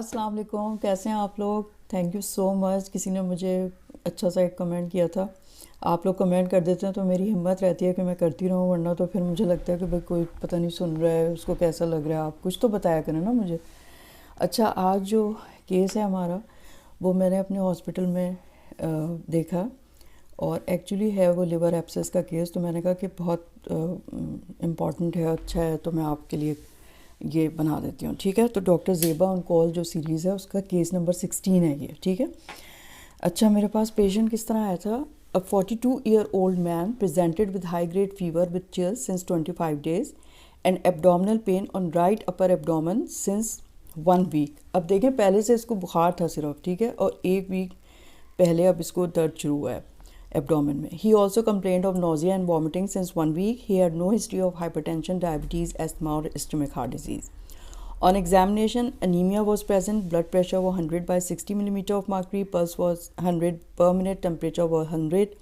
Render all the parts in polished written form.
अस्सलाम वालेकुम, कैसे हैं आप लोग। Thank you so much. किसी ने मुझे अच्छा सा एक कमेंट किया था। आप लोग कमेंट कर देते हैं तो मेरी हिम्मत रहती है कि मैं करती रहूँ, वरना तो फिर मुझे लगता है कि भाई कोई पता नहीं सुन रहा है, उसको कैसा लग रहा है। आप कुछ तो बताया करें ना मुझे। अच्छा, आज जो केस है हमारा, वो मैंने अपने हॉस्पिटल में देखा, और एक्चुअली है वो लिवर एब्सेस का केस। तो मैंने कहा कि बहुत इम्पॉर्टेंट है, अच्छा है, तो मैं आपके लिए ये बना देती हूँ। ठीक है, तो डॉक्टर ज़ेबा ऑन कॉल जो सीरीज़ है उसका केस नंबर 16 है ये। ठीक है। अच्छा, मेरे पास पेशेंट किस तरह आया था। A 42-year-old man presented with high grade fever with chills since 25 days and abdominal pain on right upper abdomen since 1 week. अब देखें, पहले से इसको बुखार था सिर्फ, ठीक है, और 1 वीक पहले अब इसको दर्द शुरू हुआ है एब्डोमेन में। He also complaint of nausea and vomiting since 1 week. He had no history of hypertension, diabetes, asthma और ischemic heart disease. On examination, anemia was present, blood pressure was 100 by 60 millimeter of mercury, pulse was 100 per minute, temperature was 100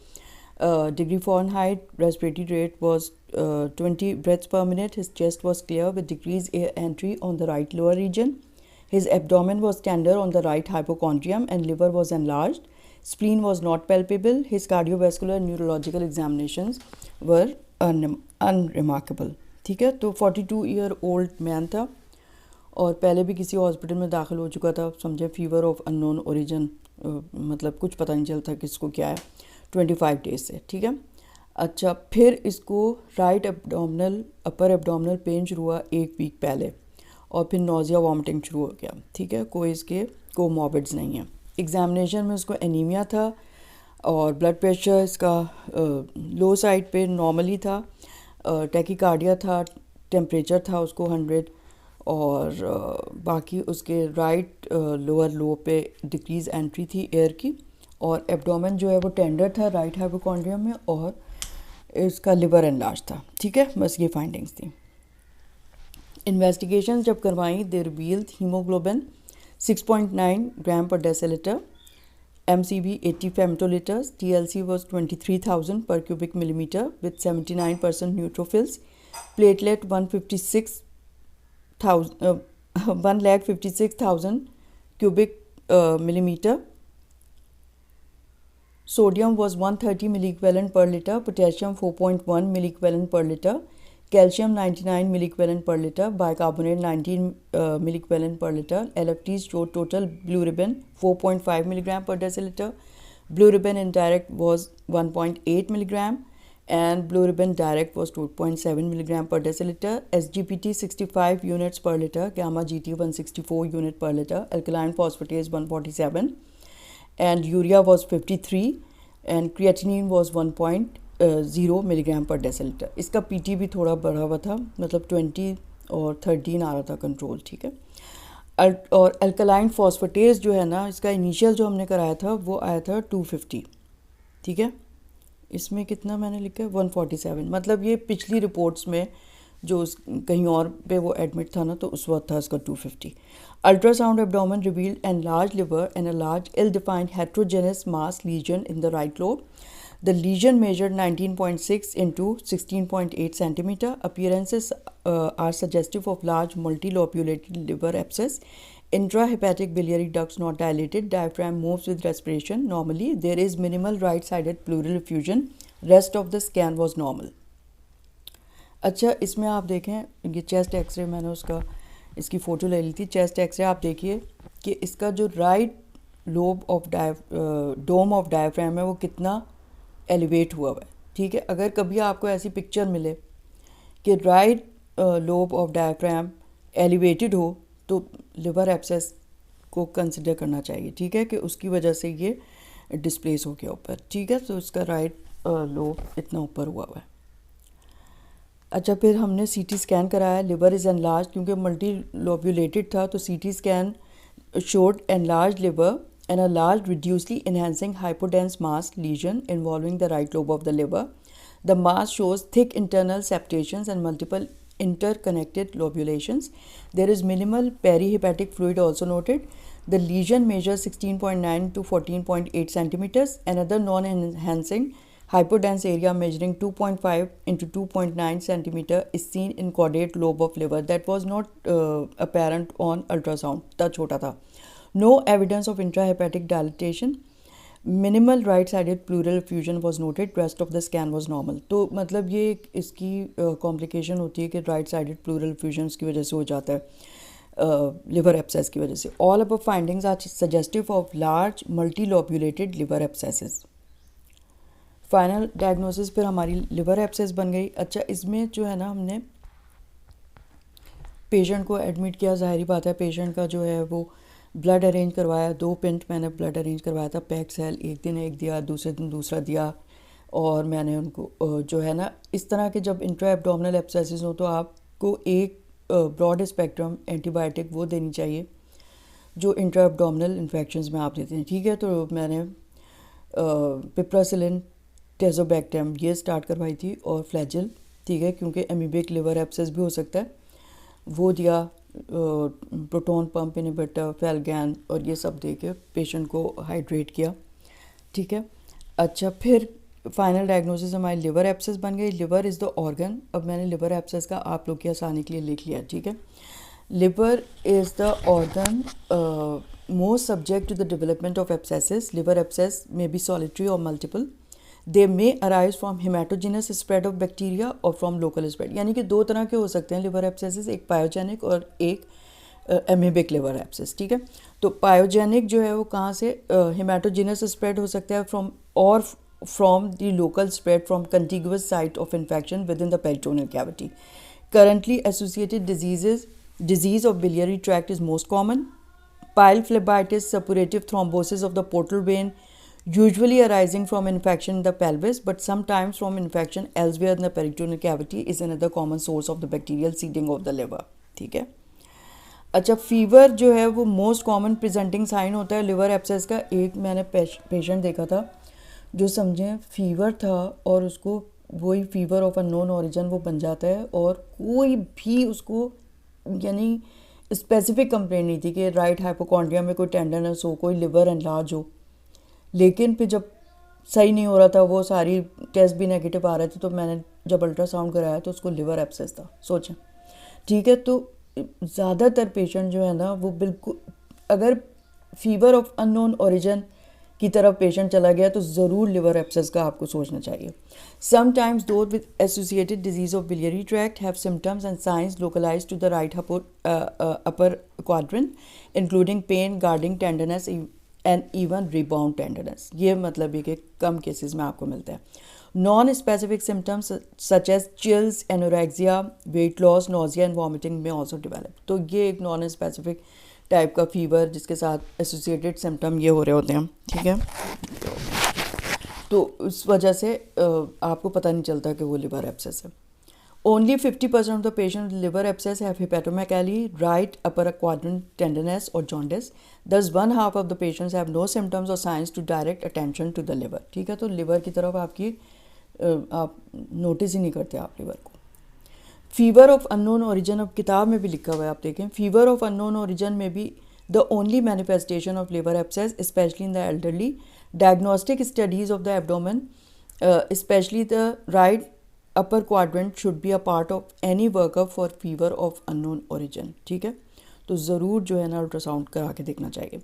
degree Fahrenheit, respiratory rate was 20 breaths per minute. His chest was clear with decreased air entry on the right lower region. His abdomen was tender on the right hypochondrium and liver was enlarged. Spleen was not palpable. His cardiovascular and neurological examinations were unremarkable. ठीक है, तो 42-year-old man था और पहले भी किसी hospital में दाखिल हो चुका था। समझे, फीवर ऑफ अननोन ओरिजिन, मतलब कुछ पता नहीं चलता किसको क्या है, 25 डेज से। ठीक है। अच्छा, फिर इसको राइट एब्डोमिनल अपर एब्डोमिनल पेन शुरू हुआ 1 वीक पहले, और फिर नोजिया वॉमिटिंग शुरू हो गया। ठीक है, कोई इसके कोमॉर्बिड्स नहीं है। एग्जामिनेशन में उसको एनीमिया था और ब्लड प्रेशर इसका लो साइड पे नॉर्मली था, टैकीकार्डिया था, टेम्परेचर था उसको 100, और बाकी उसके राइट लोअर लो पे डिक्रीज एंट्री थी एयर की, और एब्डोमेन जो है वो टेंडर था राइट हाइपोकॉन्ड्रियम में, और इसका लिवर एनलार्ज था। ठीक है, बस ये फाइंडिंग्स थी। इन्वेस्टिगेशन जब करवाई, दे रिवील्ड हीमोग्लोबिन 6.9 ग्राम पर decilitre, MCV 80 femtoliters, TLC was 23,000 per cubic millimeter with 79% neutrophils, platelet 156,000 cubic millimeter, sodium was 130 milliequivalent per liter, potassium 4.1 milliequivalent per liter, calcium 99 milliequivalent per liter, bicarbonate 19 milliequivalent per liter. LFTs showed total blue ribbon 4.5 milligram per deciliter. Blue ribbon indirect was 1.8 milligram and blue ribbon direct was 2.7 milligram per deciliter. SGPT 65 units per liter, gamma GT 164 unit per liter, alkaline phosphatase 147 and urea was 53 and creatinine was 1.0 milligram पर decilitre. इसका PT भी थोड़ा बढ़ा हुआ था, मतलब 20 और 13 आ रहा था कंट्रोल। ठीक है। और अल्कलाइन फॉस्फेटेज जो है ना, इसका इनिशियल जो हमने कराया था वो आया था 250। ठीक है, इसमें कितना मैंने लिखा है 147, मतलब ये पिछली रिपोर्ट्स में जो कहीं और पे वो एडमिट था ना, तो उस वक्त था इसका 250। Ultrasound abdomen revealed an large liver and a large ill defined heterogeneous mass lesion in the right lobe. The lesion measured 19.6 into 16.8 centimeter. Appearances are suggestive of large multilobulated liver abscess. Intrahepatic biliary ducts not dilated. Diaphragm moves with respiration normally. There is minimal right-sided pleural effusion. Rest of the scan was normal. अच्छा, इसमें आप देखें, ये chest x ray मैंने उसका इसकी photo ले ली थी। चेस्ट एक्सरे आप देखिए कि इसका जो right lobe of dome of diaphragm है वो कितना एलिवेट हुआ है। ठीक है, अगर कभी आपको ऐसी पिक्चर मिले कि right lobe of diaphragm elevated हो, तो लिवर एब्सेस को कंसिडर करना चाहिए। ठीक है, कि उसकी वजह से ये डिस्प्लेस हो गया ऊपर। ठीक है, तो इसका राइट लोब इतना ऊपर हुआ है। अच्छा, फिर हमने सीटी स्कैन कराया। लिवर इज़ एनलार्ज, क्योंकि मल्टी लोब्यूलेटेड था, तो CT scan showed enlarged liver and a large reducedly enhancing hypodense mass lesion involving the right lobe of the liver. The mass shows thick internal septations and multiple interconnected lobulations. There is minimal perihepatic fluid also noted. The lesion measures 16.9 to 14.8 centimeters. Another non-enhancing hypodense area measuring 2.5 into 2.9 centimeter is seen in caudate lobe of liver. That was not apparent on ultrasound. था छोटा था, no evidence of intrahepatic dilatation, minimal right sided pleural effusion was noted, rest of the scan was normal. तो मतलब ये इसकी complication होती है कि राइट साइडेड प्लूरल एफ्यूजन की वजह से हो जाता है लिवर एब्सेस की वजह से। All above findings are suggestive of large multilobulated liver abscesses. Final diagnosis फिर हमारी लिवर एब्सेस बन गई। अच्छा, इसमें जो है ना हमने पेशेंट को एडमिट किया, जाहिर बात है पेशेंट का जो है वो ब्लड अरेंज करवाया, 2 पिंट मैंने ब्लड अरेंज करवाया था, पैक सेल, एक दिन एक दिया, दूसरे दिन दूसरा दिया। और मैंने उनको जो है ना इस तरह के जब इंट्रा एब्डोमिनल एब्सेसिस हो तो आपको एक ब्रॉड स्पेक्ट्रम एंटीबायोटिक वो देनी चाहिए जो इंट्रा एब्डोमिनल इन्फेक्शंस में आप देते हैं, ठीक है। तो मैंने पिप्रासिलिन, टेजोबैक्टम ये स्टार्ट करवाई थी और फ्लैजिल, ठीक है, क्योंकि एमीबिक लिवर एब्सेस भी हो सकता है, वो दिया। प्रोटोन पंप इनहिबिटर, फेलगैन और ये सब दे के पेशेंट को हाइड्रेट किया, ठीक है। अच्छा, फिर फाइनल डायग्नोसिस हमारी लिवर एब्सेस बन गई। लिवर इज़ द ऑर्गन, अब मैंने लिवर एब्सेस का आप लोग की आसानी के लिए लिख लिया, ठीक है। Liver is the organ most subject to the development of abscesses. Liver abscess may be solitary और multiple. They may arise from hematogenous spread of bacteria और फ्रॉम लोकल स्प्रेड, यानी कि 2 तरह के हो सकते हैं लिवर एब्सेसिस, एक पायोजेनिक और एक एमीबिक लिवर एब्सेस, ठीक है। तो पायोजेनिक जो है वो कहाँ से, हेमाटोजिनस स्प्रेड हो सकता है from the local spread from contiguous site of infection with in the peritoneal cavity. Currently associated disease of biliary tract is most common. Pile phlebitis, suppurative thrombosis of the portal vein, usually arising from infection in the pelvis, but sometimes from infection elsewhere in the peritoneal cavity is another common source of the bacterial seeding of the liver, ठीक है। अच्छा, fever जो है वो most common presenting sign होता है liver abscess का। एक मैंने पेशेंट देखा था जो समझें फीवर था और उसको वही फीवर ऑफ अननोन ओरिजिन वो बन जाता है और कोई भी उसको यानी स्पेसिफिक कंप्लेंट नहीं थी कि राइट हाइपोकॉन्ड्रिया में कोई टेंडरनेस हो, कोई लिवर एनलार्ज हो, लेकिन फिर जब सही नहीं हो रहा था, वो सारी टेस्ट भी नेगेटिव आ रहे थे, तो मैंने जब अल्ट्रासाउंड कराया तो उसको लिवर एब्सेस था, सोचें, ठीक है। तो ज़्यादातर पेशेंट जो है ना वो बिल्कुल, अगर फीवर ऑफ अननोन ओरिजिन की तरफ पेशेंट चला गया तो ज़रूर लिवर एब्सेस का आपको सोचना चाहिए। Sometimes those with associated disease of biliary tract have symptoms and signs localized to the right upper quadrant including pain, guarding, tenderness and even rebound tenderness. ये मतलब है कि कम केसेस में आपको मिलता है। Non specific symptoms such as chills, anorexia, weight loss, nausea and vomiting may also develop. तो ये एक नॉन स्पेसिफिक टाइप का फीवर जिसके साथ एसोसिएटेड सिम्टम ये हो रहे होते हैं, ठीक है। तो उस वजह से आपको पता नहीं चलता कि वो लिवर एब्सेस है। Only 50% of the patient liver abscess have hepatomegaly, right upper quadrant tenderness और जॉन्डिस। दस 1/2 of the patients have no symptoms और signs to direct attention to the liver, ठीक है। तो लिवर की तरफ आपकी आप नोटिस ही नहीं करते आप लिवर को। फीवर ऑफ अननोन ओरिजिन, अब किताब में भी लिखा हुआ है, आप देखें, फीवर ऑफ अननोन ओरिजिन में भी the only manifestation of liver abscess specially in the elderly. Diagnostic studies of the abdomen specially the right upper quadrant should be a part of any workup for fever of unknown origin, ठीक है। तो ज़रूर जो है ना ultrasound करा के देखना चाहिए।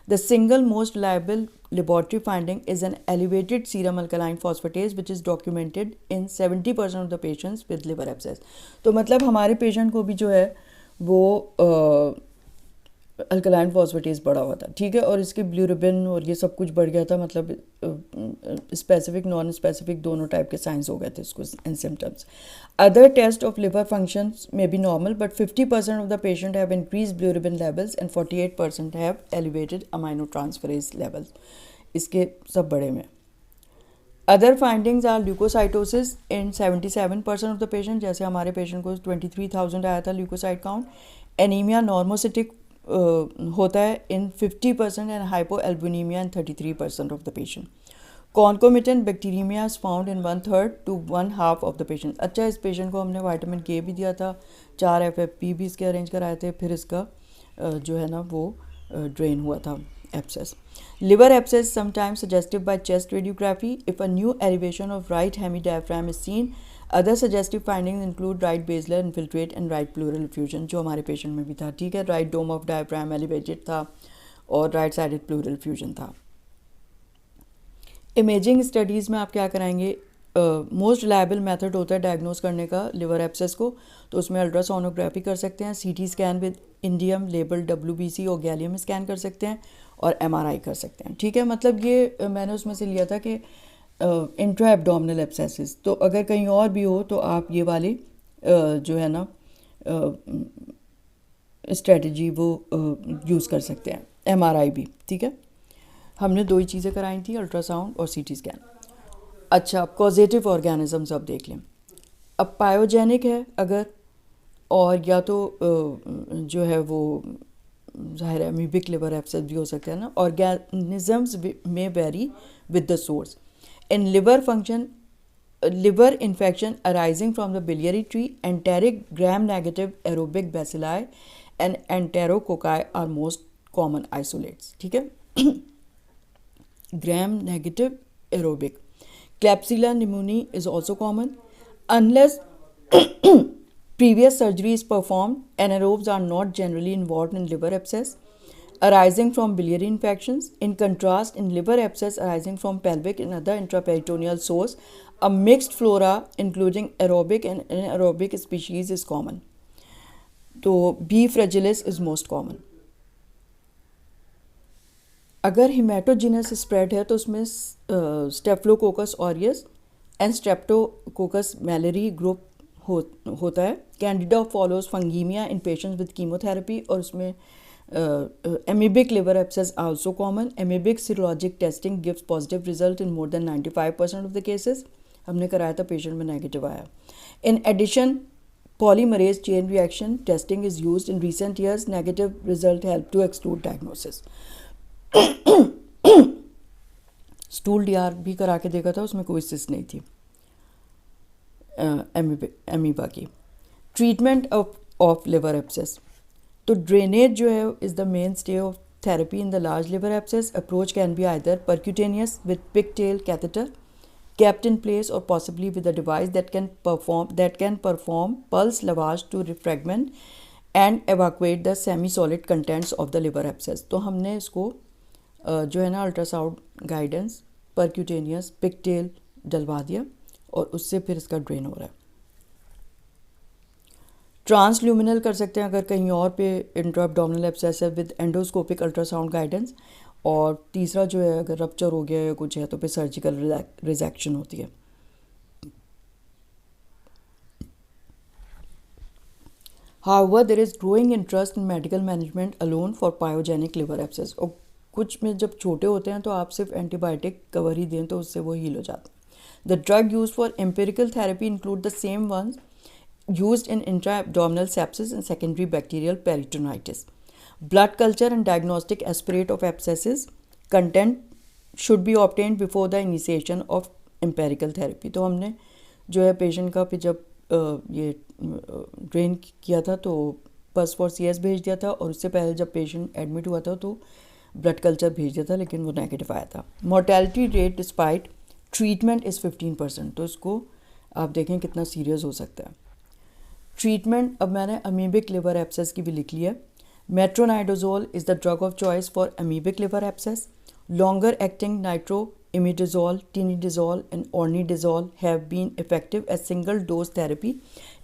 The single most liable laboratory finding is an elevated serum alkaline phosphatase which is documented in 70% of the patients with liver abscess. तो मतलब हमारे पेशेंट को भी जो है वो अल्कलाइन फॉस्फेटेज बढ़ा हुआ था, ठीक है, और इसके ब्लूरिबिन और ये सब कुछ बढ़ गया था, मतलब स्पेसिफिक नॉन स्पेसिफिक दोनों टाइप के साइंस हो गए थे इसको and symptoms. Other test of liver functions में be normal but 50% of the patient have increase bilirubin levels and 48% have elevated aminotransferase levels, इसके सब बड़े में। Other findings are leucocytosis in 77% of the patient, जैसे हमारे patient को 23,000 आया था ल्यूकोसाइट काउंट। एनीमिया नॉर्मोसिटिक होता है in 50% and hypoalbuminaemia in 33% of the patient. Concomitant bacteraemia is found in 1/3 to 1/2 of the patient. अच्छा, इस पेशेंट को हमने विटामिन के भी दिया था, 4 FFP भी इसके अरेंज कराए थे, फिर इसका जो है ना वो ड्रेन हुआ था abscess. Liver abscess sometimes suggestive by chest radiography if a new elevation of right hemi diaphragm is seen. Other suggestive findings include right basilar infiltrate and right pleural effusion, जो हमारे पेशेंट में भी था, ठीक है। Right dome of diaphragm elevated था और right sided pleural fusion था। इमेजिंग स्टडीज़ में आप क्या कराएंगे, मोस्ट रिलायबल मेथड होता है डायग्नोज करने का लिवर एब्सेस को, तो उसमें अल्ट्रासोनोग्राफी कर सकते हैं, CT scan with indium label WBC और गैलियम स्कैन कर सकते हैं, और MRI कर सकते हैं। ठीक है, मतलब ये मैंने उसमें से लिया था कि इंट्रा एब्डोमिनल एब्सेसिस, तो अगर कहीं और भी हो तो आप ये वाली जो है ना स्ट्रेटजी वो यूज़ कर सकते हैं, MRI भी। ठीक है, हमने दो ही चीज़ें कराई थी, अल्ट्रासाउंड और CT स्कैन। अच्छा, अब कॉजेटिव ऑर्गेनिजम्स अब देख लें। अब पायोजेनिक है अगर, और या तो जो है वो ज़ाहिर है अमीबिक लिवर एब्सेस भी हो सकता है ना। ऑर्गेनिजम्स में very with the source. In liver function liver infection arising from the biliary tree, enteric gram-negative aerobic bacilli and enterococci are most common isolates. ठीक है, gram-negative aerobic. Klebsiella pneumoniae is also common. Unless previous surgery is performed, anaerobes are not generally involved in liver abscess arising from biliary infections. In contrast, in liver abscess arising from pelvic and other intraperitoneal source, a mixed flora including aerobic and anaerobic species is common. तो B. fragilis is most common. अगर haematogenous spread है तो उसमें staphylococcus aureus and streptococcus milleri group होता है। Candida follows fungaemia in patients with chemotherapy, और उसमें amoebic liver abscess are also common. Amoebic serologic testing gives positive result in more than 95% of the cases. हमने कराया था, patient में negative आया। In addition, polymerase chain reaction testing is used in recent years. Negative result help to exclude diagnosis. Stool DR भी करा के देखा था, उसमें कोई सिस्ट नहीं थी एमीबा की। ट्रीटमेंट ऑफ लिवर एब्सेस, तो ड्रेनेज जो है is the main stay of therapy in the large liver abscess. Approach can be either percutaneous with pigtail catheter kept in place, or possibly with a device that can perform pulse lavage to refragment and evacuate the semi-solid contents of the liver abscess. तो हमने इसको जो है ना ultrasound guidance percutaneous pigtail डलवा दिया, और उससे फिर इसका ड्रेन हो रहा है। ट्रांसल्यूमिनल कर सकते हैं अगर कहीं और पे इंट्राएब्डोमिनल एब्सेस है विद एंडोस्कोपिक अल्ट्रासाउंड गाइडेंस, और तीसरा जो है अगर रप्चर हो गया या कुछ है तो फिर सर्जिकल रिजेक्शन होती है। However, there is growing interest in medical management alone for pyogenic liver abscess. और कुछ में जब छोटे होते हैं तो आप सिर्फ एंटीबायोटिक कवर ही दें तो उससे वो हील हो जाता है। The drug used for empirical therapy include the same ones used in intra-abdominal sepsis and secondary bacterial peritonitis. Blood culture and diagnostic aspirate of abscesses content should be obtained before the initiation of empirical therapy. तो हमने जो है patient का फिर जब ये drain किया था तो पस फॉर CS भेज दिया था, और उससे पहले जब पेशेंट एडमिट हुआ था तो ब्लड कल्चर भेज दिया था, लेकिन वो नेगेटिव आया था। Mortality rate despite treatment is 15%, तो इसको आप देखें कितना सीरियस हो सकता है। ट्रीटमेंट अब मैंने अमीबिक लिवर एब्सेस की भी लिख ली है। Metronidazole is the drug of choice for amoebic liver abscess. Longer acting nitroimidazole, tinidazole and ornidazole have been effective as single dose therapy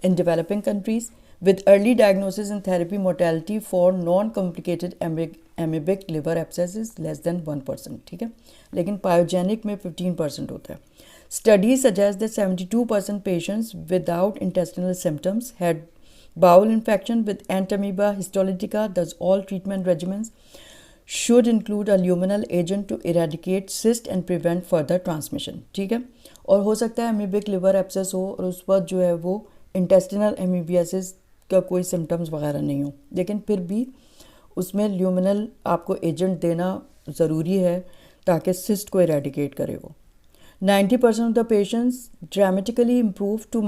in developing countries. With early diagnosis and therapy, mortality for non-complicated amoebic liver abscess is less than 1%. ठीक है, लेकिन pyogenic में 15% होता है। Studies suggest that 72% patients without intestinal symptoms had bowel infection with entamoeba histolytica. Thus, all treatment regimens should include a luminal agent to eradicate cyst and prevent further transmission. ठीक है, और हो सकता है अमीबिक लिवर एब्सेस हो और उस वक्त जो है वो इंटेस्टिनल एमीबियासिस का कोई सिम्टम्स वगैरह नहीं हो, लेकिन फिर भी उसमें ल्यूमिनल आपको एजेंट देना ज़रूरी है ताकि सिस्ट को इरेडिकेट करे वो। 90% of the patients dramatically improve to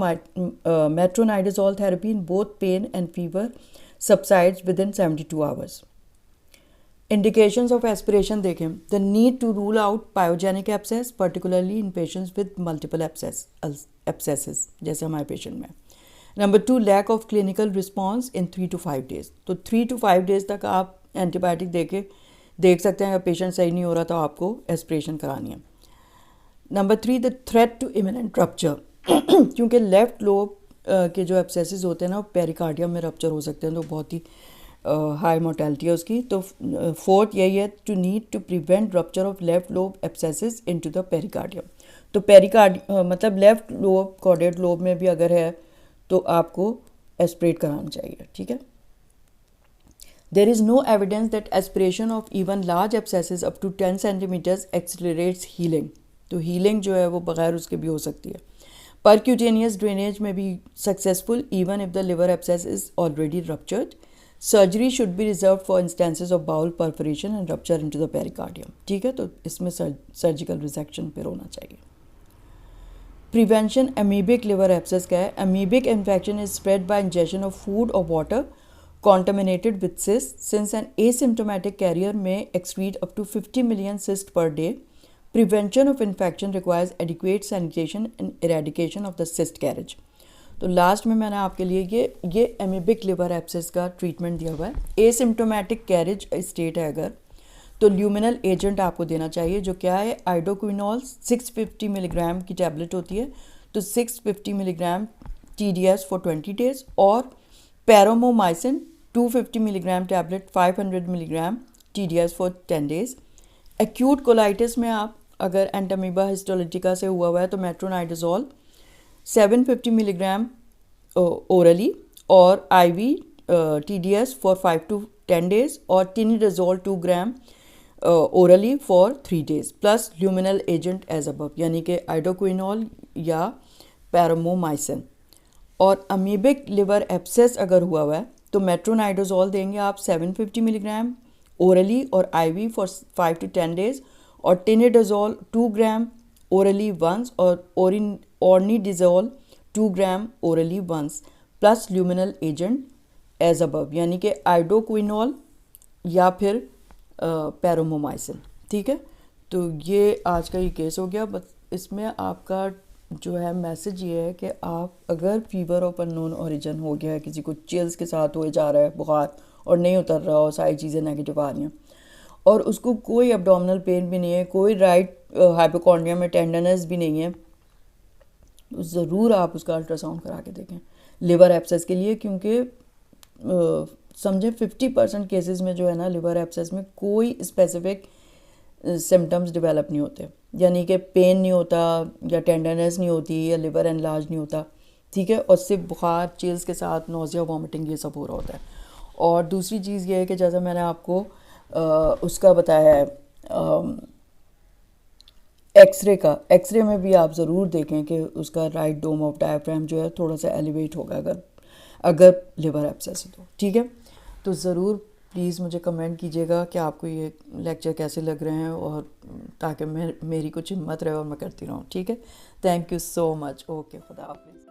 metronidazole therapy in both pain and fever subsides within 72 hours. Indications of aspiration देखें, the need to rule out pyogenic abscess particularly in patients with multiple abscesses जैसे हमारे patient में। Number 2, lack of clinical response in 3 to 5 days. तो 3 to 5 days तक आप antibiotic देके देख सकते हैं अगर पेशेंट सही नहीं हो रहा तो आपको एस्पिरेशन करानी है। Number 3, the threat to imminent rupture. क्योंकि लेफ्ट लोब के जो एब्सेसिस होते हैं ना वो पेरिकार्डियम में रप्चर हो सकते हैं, तो बहुत ही हाई मोर्टेलिटी है उसकी। तो 4th यही है, to need to prevent rupture of left lobe abscesses into the pericardium. तो मतलब लेफ्ट लोब कॉर्डेट लोब में भी अगर है तो आपको एस्पिरेट कराना चाहिए, ठीक है। There is no evidence that aspiration of even large abscesses up to 10 centimeters accelerates healing. तो healing जो है वो बगैर उसके भी हो सकती है। Percutaneous drainage may be successful even if the liver abscess is already ruptured. Surgery should be reserved for instances of bowel perforation and rupture into the pericardium. ठीक है, तो इसमें सर्जिकल रिसेक्शन फिर होना चाहिए। Prevention amoebic liver abscess क्या है? Amoebic infection is spread by ingestion of food or water contaminated with cysts. Since an asymptomatic carrier may excrete up to 50 million cysts per day, prevention of infection requires adequate sanitation and eradication of the cyst carriage. तो last में मैंने आपके लिए ये amoebic liver abscess का treatment दिया हुआ है। एसिम्प्टोमेटिक कैरेज स्टेट है अगर, तो ल्यूमिनल एजेंट आपको देना चाहिए, जो क्या है आइडोक्विनॉल 650 मिलीग्राम की टैबलेट होती है, तो 650 मिलीग्राम TDS फॉर 20 डेज, और paromomycin 250 milligram tablet 500 milligram TDS for 10 days. Acute colitis में आप अगर एंटामीबा हिस्टोलिटिका से हुआ है तो मेट्रोनाइडाजोल 750 मिलीग्राम ओरली और IV TDS for 5 to 10 days, और tinidazole 2 gram orally for 3 days plus luminal agent as above, यानी कि आइडोक्विनॉल या पैरामोमाइसिन। और अमीबिक लिवर एब्सेस अगर हुआ है तो मेट्रोनाइडाजोल देंगे आप 750 मिलीग्राम ओरली और IV फॉर 5 to 10 डेज, और टिनिडाजोल 2 ग्राम ओरली वंस और ornidazole 2 gram orally once plus luminal agent as above, यानी कि आइडोक्विनॉल या फिर पैरामोमाइसिन। ठीक है, तो ये आज का ये केस हो गया। बस इसमें आपका जो है मैसेज ये है कि आप अगर फीवर ऑफ अननोन ओरिजिन हो गया है, किसी को चिल्स के साथ हो जा रहा है, बुखार और नहीं उतर रहा हो, सारी चीज़ें नेगेटिव आ रही हैं, और उसको कोई एब्डोमिनल पेन भी नहीं है, कोई राइट हाइपोकॉन्ड्रिया में टेंडरनेस भी नहीं है, तो ज़रूर आप उसका अल्ट्रासाउंड करा के देखें लिवर एब्सेस के लिए। क्योंकि समझें 50% केसेस में जो है ना लिवर एब्सेस में कोई स्पेसिफिक सिम्टम्स डेवलप नहीं होते, यानी कि पेन नहीं होता या टेंडरनेस नहीं होती या लिवर एनलार्ज नहीं होता, ठीक है, और सिर्फ बुखार चिल्स के साथ नोज़िया वॉमिटिंग ये सब हो रहा होता है। और दूसरी चीज़ ये है कि जैसा मैंने आपको उसका बताया है एक्सरे में भी आप ज़रूर देखें कि उसका राइट डोम ऑफ डायफ्राम जो है थोड़ा सा एलिवेट होगा अगर लिवर एब्सेस है तो। ठीक है, तो ज़रूर प्लीज़ मुझे कमेंट कीजिएगा कि आपको ये लेक्चर कैसे लग रहे हैं, और ताकि मेरी कुछ हिम्मत रहे और मैं करती रहूँ। ठीक है, thank you so much. Okay, खुदा हाफिज़।